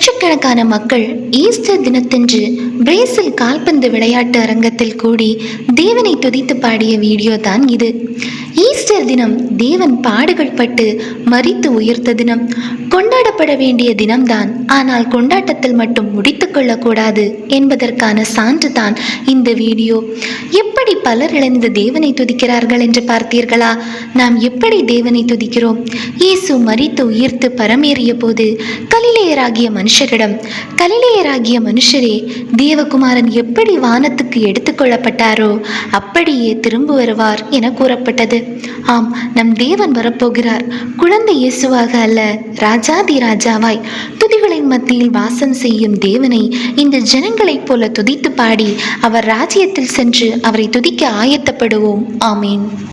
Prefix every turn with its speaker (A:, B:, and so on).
A: லட்சக்கணக்கான மக்கள் ஈஸ்டர் தினத்தன்று பிரேசில் கால்பந்து விளையாட்டு அரங்கத்தில் கூடி தேவனை துதித்து பாடிய வீடியோ தான் இது. ஈஸ்டர் தினம் தேவன் பாடுகள் பட்டு மரித்து உயிர்த்த தினம், கொண்டாடப்பட வேண்டிய தினம்தான். ஆனால் கொண்டாட்டத்தில் மட்டும் முடித்து கொள்ளக்கூடாது என்பதற்கான சான்று தான் இந்த வீடியோ. எப்படி பலர் இணைந்து தேவனை துதிக்கிறார்கள் என்று பார்த்தீர்களா? நாம் எப்படி தேவனை துதிக்கிறோம்? இயேசு மரித்து உயிர்த்து பரமேறிய போது கலிலேயராகிய மனுஷரே, தேவகுமாரன் எப்படி வானத்துக்கு எடுத்துக்கொள்ளப்பட்டாரோ அப்படியே திரும்ப வருவார் என கூறப்பட்டது. ஆம், நம் தேவன் வரப்போகிறார். குழந்தை இயேசுவாக அல்ல, ராஜாதி ராஜாவாய் துதிகளின் மத்தியில் வாசம் செய்யும் தேவனை இந்த ஜனங்களைப் போல துதித்து பாடி அவர் ராஜ்யத்தில் சென்று அவரை துதிக்க ஆயத்தப்படுவோம். ஆமீன்.